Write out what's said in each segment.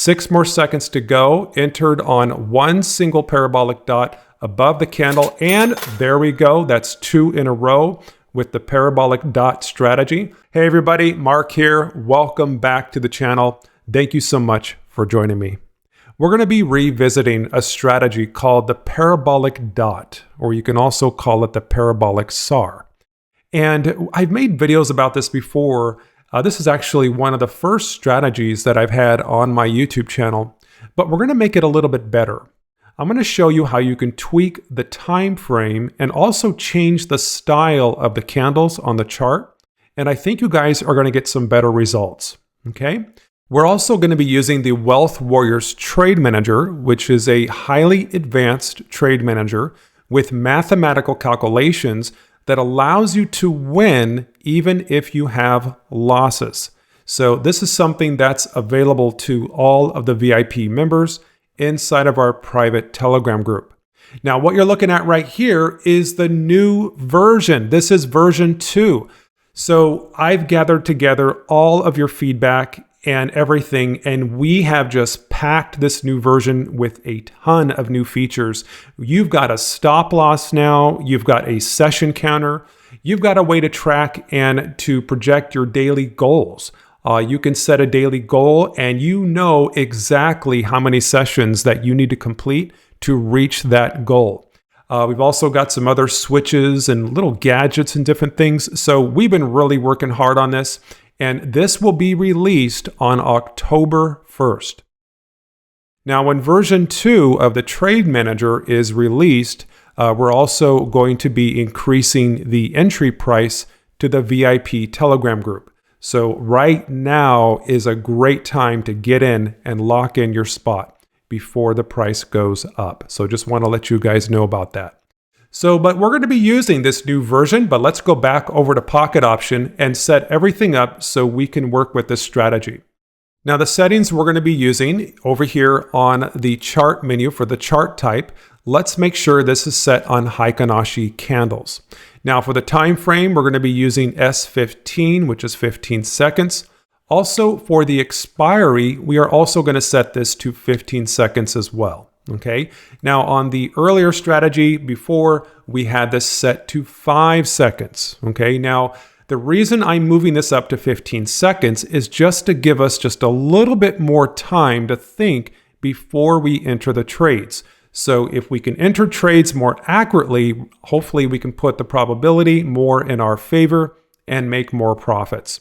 6 more seconds to go, entered on one single parabolic dot above the candle, and there we go. That's 2 in a row with the parabolic dot strategy. Hey everybody, Mark here. Welcome back to the channel. Thank you so much for joining me. We're going to be revisiting a strategy called the parabolic dot, or you can also call it the parabolic SAR. And I've made videos about this before. This is actually one of the first strategies that I've had on my YouTube channel, but we're going to make it a little bit better. I'm going to show you how you can tweak the time frame and also change the style of the candles on the chart. And I think you guys are going to get some better results. Okay. We're also going to be using the Wealth Warriors Trade Manager, which is a highly advanced trade manager with mathematical calculations that allows you to win even if you have losses. So this is something that's available to all of the VIP members inside of our private Telegram group. Now, what you're looking at right here is the new version. This is version 2. So I've gathered together all of your feedback and everything, and we have just packed this new version with a ton of new features. You've got a stop loss now, you've got a session counter, you've got a way to track and to project your daily goals. You can set a daily goal and you know exactly how many sessions that you need to complete to reach that goal. We've also got some other switches and little gadgets and different things. So we've been really working hard on this. And this will be released on October 1st. Now, when version 2 of the Trade Manager is released, we're also going to be increasing the entry price to the VIP Telegram group. So right now is a great time to get in and lock in your spot before the price goes up. So just want to let you guys know about that. But we're going to be using this new version, but let's go back over to Pocket Option and set everything up so we can work with this strategy. Now the settings we're going to be using over here on the chart menu for the chart type, let's make sure this is set on Heikin-Ashi candles. Now for the time frame, we're going to be using S15, which is 15 seconds. Also for the expiry, we are also going to set this to 15 seconds as well. Okay, now on the earlier strategy before, we had this set to 5 seconds. Okay, now the reason I'm moving this up to 15 seconds is just to give us just a little bit more time to think before we enter the trades. So if we can enter trades more accurately, hopefully we can put the probability more in our favor and make more profits.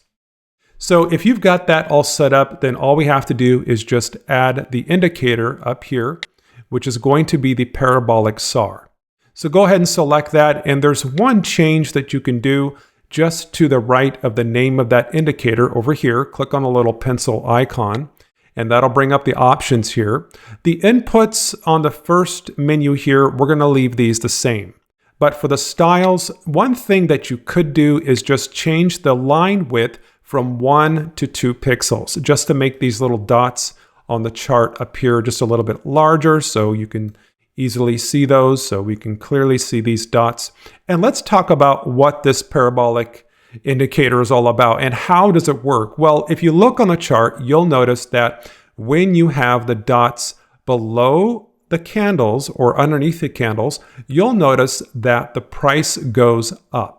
So if you've got that all set up, then all we have to do is just add the indicator up here, which is going to be the parabolic SAR. So go ahead and select that, and there's one change that you can do just to the right of the name of that indicator over here. Click on the little pencil icon, and that'll bring up the options here. The inputs on the first menu here, we're going to leave these the same. But for the styles, one thing that you could do is just change the line width from 1 to 2 pixels, just to make these little dots on the chart appear just a little bit larger so you can easily see those, so we can clearly see these dots. And let's talk about what this parabolic indicator is all about and how does it work. Well, if you look on the chart, you'll notice that when you have the dots below the candles or underneath the candles, you'll notice that the price goes up.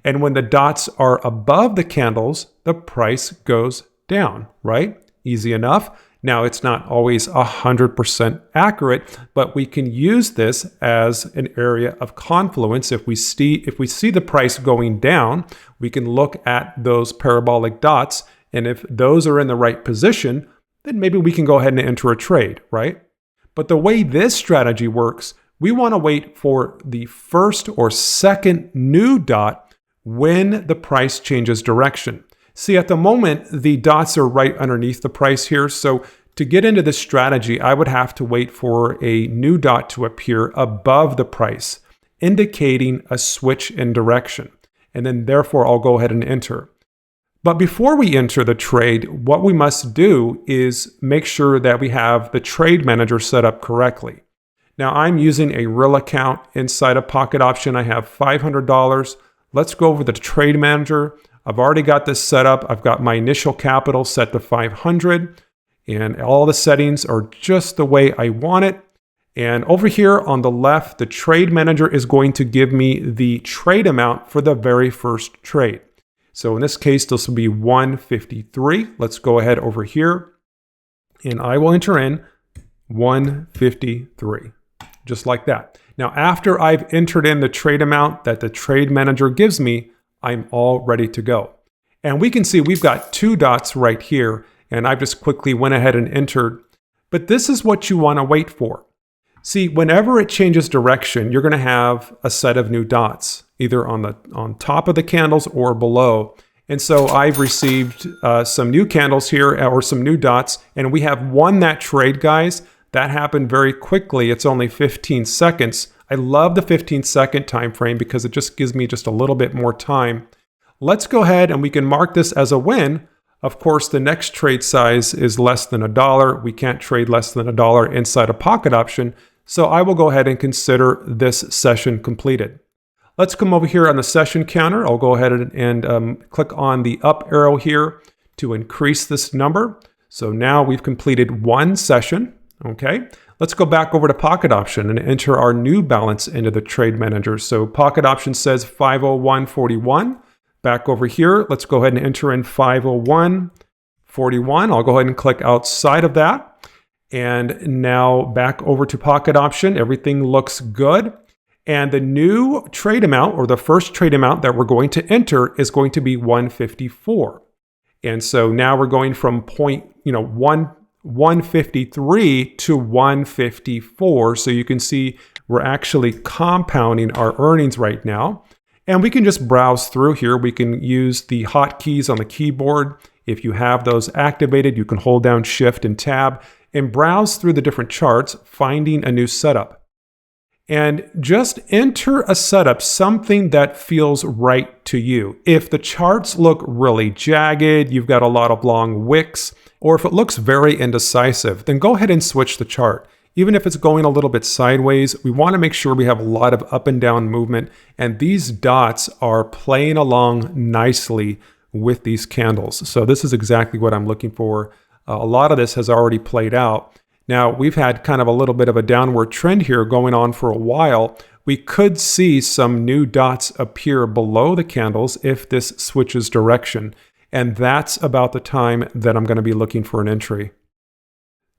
And when the dots are above the candles, the price goes down, right? Easy enough. Now, it's not always 100% accurate, but we can use this as an area of confluence. If we see the price going down, we can look at those parabolic dots, and if those are in the right position, then maybe we can go ahead and enter a trade, right? But the way this strategy works, we want to wait for the first or second new dot when the price changes direction. See, at the moment, the dots are right underneath the price here. So to get into this strategy, I would have to wait for a new dot to appear above the price, indicating a switch in direction. And then therefore, I'll go ahead and enter. But before we enter the trade, what we must do is make sure that we have the trade manager set up correctly. Now, I'm using a real account inside of Pocket Option. I have $500. Let's go over the trade manager. I've already got this set up. I've got my initial capital set to 500. And all the settings are just the way I want it. And over here on the left, the trade manager is going to give me the trade amount for the very first trade. So in this case, this will be 153. Let's go ahead over here and I will enter in 153, just like that. Now, after I've entered in the trade amount that the trade manager gives me, I'm all ready to go. And we can see we've got 2 dots right here, and I've just quickly went ahead and entered. But this is what you want to wait for. See, whenever it changes direction, you're going to have a set of new dots, either on top of the candles or below. And so I've received some new candles here, or some new dots, and we have won that trade, guys. That happened very quickly. It's only 15 seconds. I love the 15-second time frame because it just gives me just a little bit more time. Let's go ahead and we can mark this as a win. Of course, the next trade size is less than $1. We can't trade less than $1 inside a pocket option. So I will go ahead and consider this session completed. Let's come over here on the session counter. I'll go ahead and click on the up arrow here to increase this number. So now we've completed 1 session. Okay, let's go back over to Pocket Option and enter our new balance into the trade manager. So Pocket Option says 501.41. Back over here, let's go ahead and enter in 501.41. I'll go ahead and click outside of that. And now back over to Pocket Option. Everything looks good. And the new trade amount, or the first trade amount that we're going to enter, is going to be 154. And so now we're going from 153 to 154. So you can see we're actually compounding our earnings right now. And we can just browse through here. We can use the hotkeys on the keyboard. If you have those activated, you can hold down Shift and Tab and browse through the different charts, finding a new setup. And just enter a setup, something that feels right to you. If the charts look really jagged, you've got a lot of long wicks, or if it looks very indecisive, then go ahead and switch the chart. Even if it's going a little bit sideways, we want to make sure we have a lot of up and down movement, and these dots are playing along nicely with these candles. So this is exactly what I'm looking for. A lot of this has already played out. Now, we've had kind of a little bit of a downward trend here going on for a while. We could see some new dots appear below the candles if this switches direction. And that's about the time that I'm going to be looking for an entry.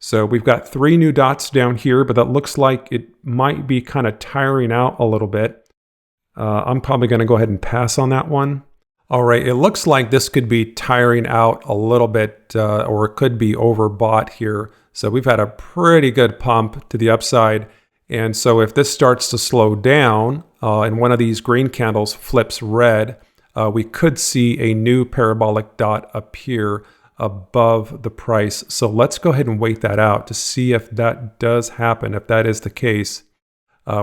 So we've got 3 new dots down here, but that looks like it might be kind of tiring out a little bit. I'm probably going to go ahead and pass on that one. All right, it looks like this could be tiring out a little bit, or it could be overbought here. So we've had a pretty good pump to the upside. And so if this starts to slow down and one of these green candles flips red, we could see a new parabolic dot appear above the price. So let's go ahead and wait that out to see if that does happen, if that is the case.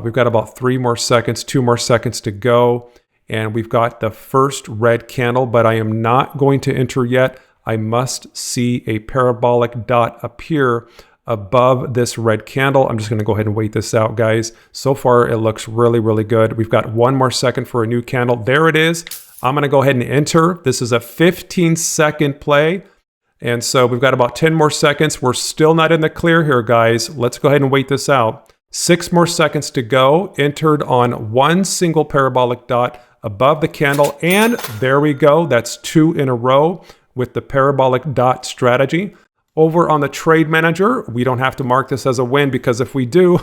We've got about 3 more seconds, 2 more seconds to go. And we've got the first red candle, but I am not going to enter yet. I must see a parabolic dot appear above this red candle. I'm just going to go ahead and wait this out, guys. So far, it looks really, really good. We've got 1 more second for a new candle. There it is. I'm going to go ahead and enter. This is a 15-second play. And so we've got about 10 more seconds. We're still not in the clear here, guys. Let's go ahead and wait this out. 6 more seconds to go. Entered on 1 single parabolic dot above the candle. And there we go. That's 2 in a row with the parabolic dot strategy. Over on the trade manager, we don't have to mark this as a win, because if we do,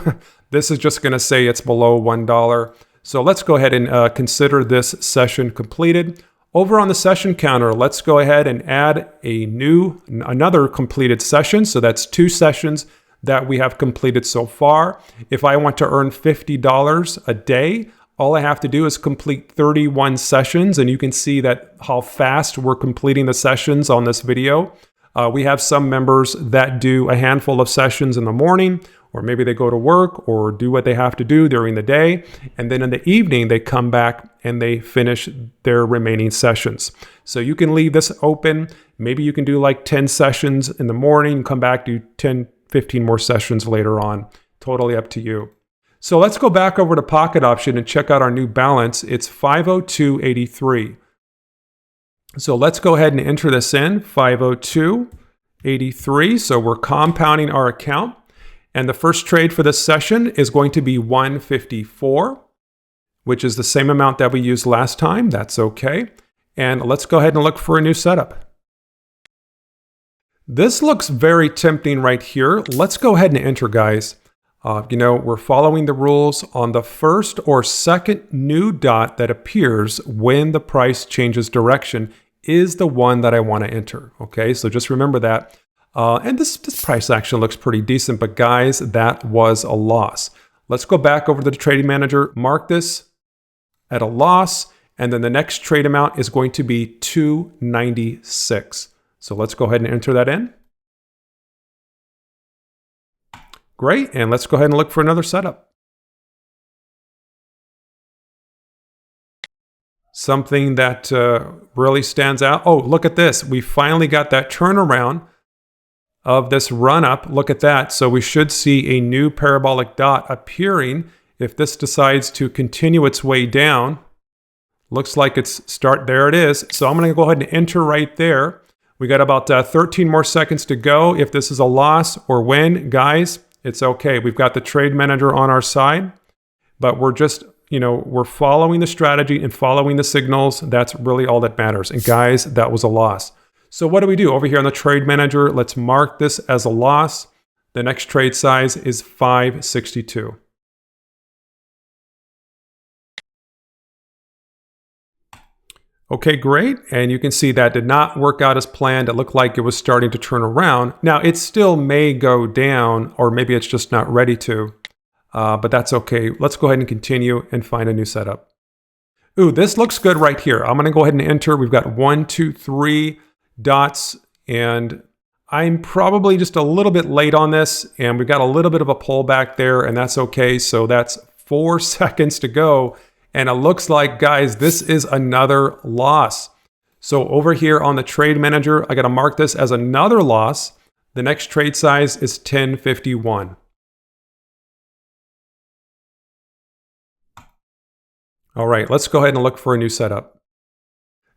this is just going to say it's below $1. So let's go ahead and consider this session completed. Over on the session counter, let's go ahead and add another completed session. So that's 2 sessions that we have completed so far. If I want to earn $50 a day, all I have to do is complete 31 sessions, and you can see that how fast we're completing the sessions on this video. We have some members that do a handful of sessions in the morning, or maybe they go to work or do what they have to do during the day. And then in the evening, they come back and they finish their remaining sessions. So you can leave this open. Maybe you can do like 10 sessions in the morning, come back, do 10, 15 more sessions later on. Totally up to you. So let's go back over to Pocket Option and check out our new balance. It's 502.83. So let's go ahead and enter this in, 502. 83. So we're compounding our account. And the first trade for this session is going to be 154, which is the same amount that we used last time. That's okay. And let's go ahead and look for a new setup. This looks very tempting right here. Let's go ahead and enter, guys. We're following the rules on the first or second new dot that appears when the price changes direction is the one that I want to enter. Okay, so just remember that. And this price action looks pretty decent, but guys, that was a loss. Let's go back over to the trading manager, mark this at a loss, and then the next trade amount is going to be 296. So let's go ahead and enter that in. Great, and let's go ahead and look for another setup. Something that really stands out. Oh, look at this. We finally got that turnaround of this run up. Look at that. So we should see a new parabolic dot appearing if this decides to continue its way down. Looks like it's there it is. So I'm going to go ahead and enter right there. We got about 13 more seconds to go. If this is a loss or win, guys, it's okay. We've got the trade manager on our side, but we're just, we're following the strategy and following the signals. That's really all that matters. And guys, that was a loss. So what do we do over here on the trade manager? Let's mark this as a loss. The next trade size is 562. Okay, great. And you can see that did not work out as planned. It looked like it was starting to turn around. Now, it still may go down, or maybe it's just not ready to, but that's okay. Let's go ahead and continue and find a new setup. Ooh, this looks good right here. I'm going to go ahead and enter. We've got 1, 2, 3 dots, and I'm probably just a little bit late on this, and we've got a little bit of a pullback there, and that's okay. So that's 4 seconds to go. And it looks like, guys, this is another loss. So over here on the trade manager, I got to mark this as another loss. The next trade size is 1051. All right, let's go ahead and look for a new setup.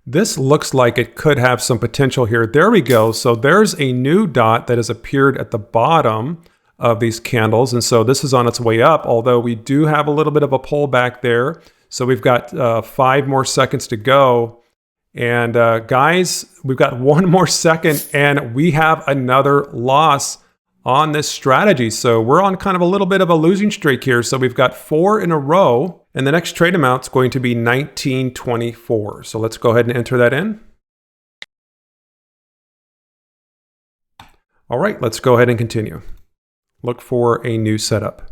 This looks like it could have some potential here. There we go. So there's a new dot that has appeared at the bottom of these candles. And so this is on its way up, although we do have a little bit of a pullback there. So we've got 5 more seconds to go. And guys, we've got 1 more second and we have another loss on this strategy. So we're on kind of a little bit of a losing streak here. So we've got 4 in a row and the next trade amount is going to be 1924. So let's go ahead and enter that in. All right, let's go ahead and continue. Look for a new setup.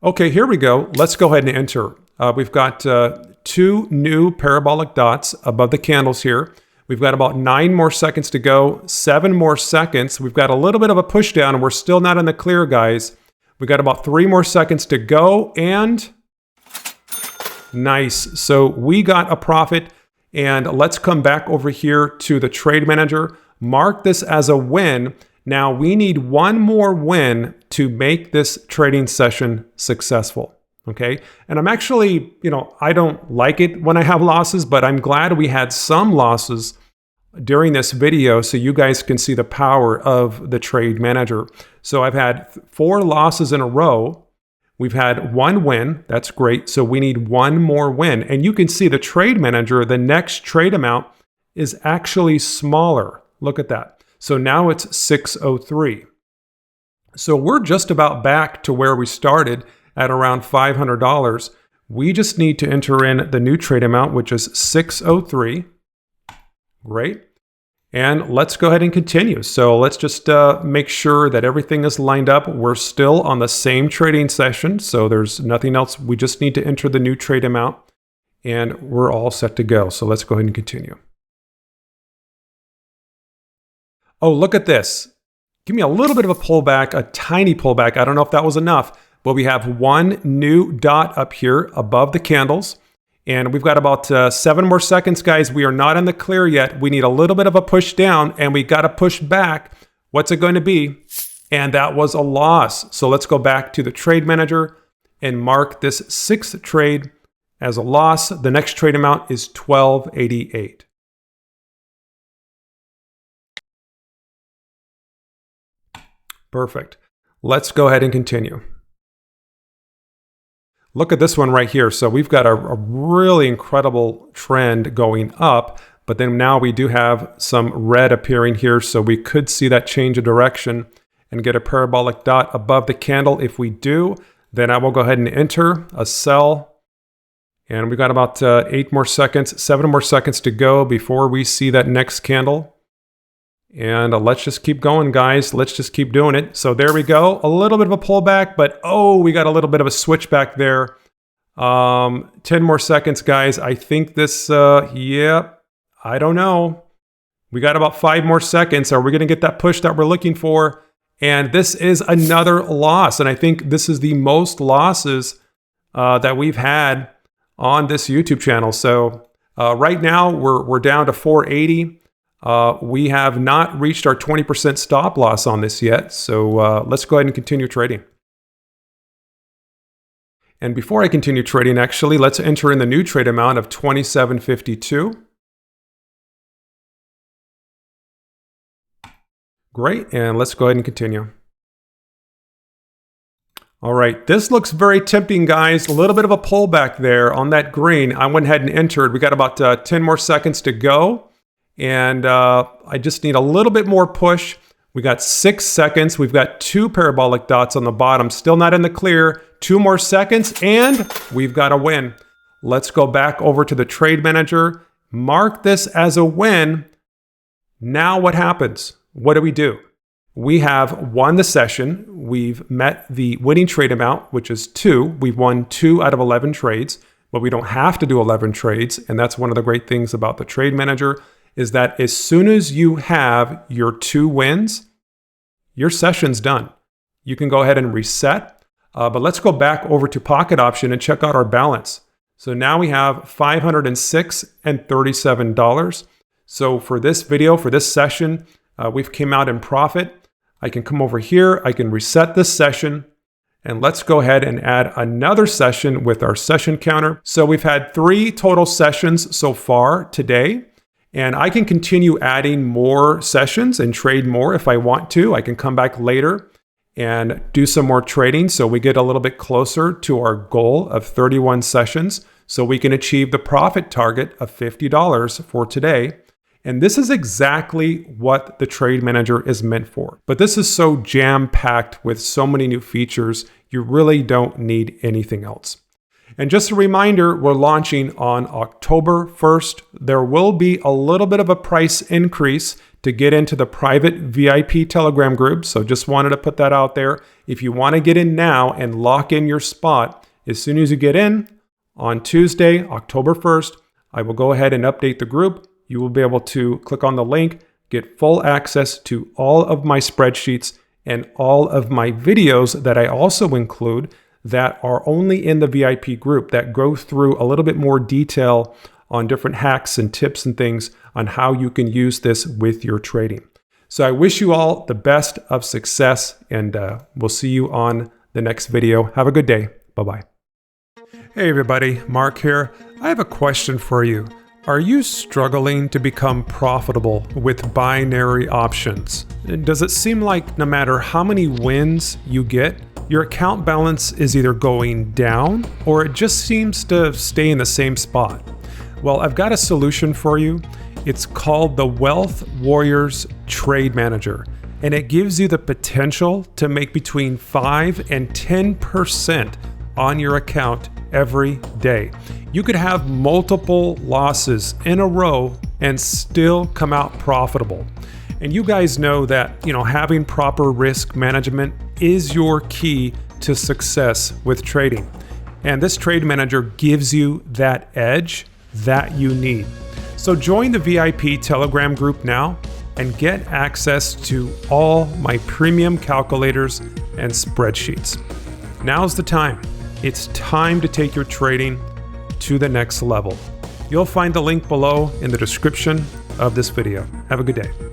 Okay, here we go. Let's go ahead and enter. We've got 2 new parabolic dots above the candles here. We've got about 9 more seconds to go, 7 more seconds. We've got a little bit of a push down and we're still not in the clear, guys. We've got about 3 more seconds to go and nice. So we got a profit and let's come back over here to the trade manager. Mark this as a win. Now we need 1 more win to make this trading session successful. Okay. And I'm actually, I don't like it when I have losses, but I'm glad we had some losses during this video so you guys can see the power of the trade manager. So I've had 4 losses in a row. We've had 1 win. That's great. So we need 1 more win. And you can see the trade manager, the next trade amount is actually smaller. Look at that. So now it's 603. So we're just about back to where we started at around $500. We just need to enter in the new trade amount, which is 603. Great. And let's go ahead and continue. So let's just make sure that everything is lined up. We're still on the same trading session, so there's nothing else. We just need to enter the new trade amount, and we're all set to go. So let's go ahead and continue. Oh, look at this. Give me a little bit of a pullback, a tiny pullback. I don't know if that was enough, but we have 1 new dot up here above the candles. And we've got about 7 more seconds, guys. We are not in the clear yet. We need a little bit of a push down and we got to push back. What's it going to be? And that was a loss. So let's go back to the trade manager and mark this 6th trade as a loss. The next trade amount is 1288. Perfect. Let's go ahead and continue. Look at this one right here. So we've got a really incredible trend going up, but then now we do have some red appearing here. So we could see that change of direction and get a parabolic dot above the candle. If we do, then I will go ahead and enter a sell. And we've got about 7 more seconds to go before we see that next candle. And let's just keep going, guys. Let's just keep doing it. So there we go. A little bit of a pullback, but oh, we got a little bit of a switch back there. 10 more seconds, guys. I think this, yeah, I don't know. We got about 5 more seconds. Are we going to get that push that we're looking for? And this is another loss. And I think this is the most losses that we've had on this YouTube channel. So right now we're down to 480. We have not reached our 20% stop loss on this yet. So let's go ahead and continue trading. And before I continue trading, actually, let's enter in the new trade amount of 27.52. Great, and let's go ahead and continue. All right, this looks very tempting, guys. A little bit of a pullback there on that green. I went ahead and entered. We got about 10 more seconds to go. And I just need a little bit more push. We got 6 seconds. We've got 2 parabolic dots on the bottom. Still not in the clear. 2 more seconds, and we've got a win. Let's go back over to the trade manager. Mark this as a win. Now what happens? What do? We have won the session. We've met the winning trade amount, which is 2. We've won 2 out of 11 trades, but we don't have to do 11 trades. And that's one of the great things about the trade manager, is that as soon as you have your 2 wins, your session's done. You can go ahead and reset. But let's go back over to Pocket Option and check out our balance. So now we have $506.37. So for this video, for this session, we've came out in profit. I can come over here, I can reset this session, and let's go ahead and add another session with our session counter. So we've had 3 total sessions so far today, and I can continue adding more sessions and trade more if I want to. I can come back later and do some more trading so we get a little bit closer to our goal of 31 sessions so we can achieve the profit target of $50 for today. And this is exactly what the trade manager is meant for. But this is so jam-packed with so many new features, you really don't need anything else. And just a reminder, we're launching on October 1st. There will be a little bit of a price increase to get into the private VIP Telegram group. So just wanted to put that out there. If you want to get in now and lock in your spot, as soon as you get in on Tuesday, October 1st, I will go ahead and update the group. You will be able to click on the link, get full access to all of my spreadsheets and all of my videos that I also include that are only in the VIP group that go through a little bit more detail on different hacks and tips and things on how you can use this with your trading. So I wish you all the best of success, and we'll see you on the next video. Have a good day. Bye-bye. Hey everybody, Mark here. I have a question for you. Are you struggling to become profitable with binary options? Does it seem like no matter how many wins you get, your account balance is either going down or it just seems to stay in the same spot? Well, I've got a solution for you. It's called the Wealth Warriors Trade Manager, and it gives you the potential to make between 5 and 10% on your account every day. You could have multiple losses in a row and still come out profitable. And you guys know that, having proper risk management is your key to success with trading. And this trade manager gives you that edge that you need. So join the VIP Telegram group now and get access to all my premium calculators and spreadsheets. Now's the time. It's time to take your trading to the next level. You'll find the link below in the description of this video. Have a good day.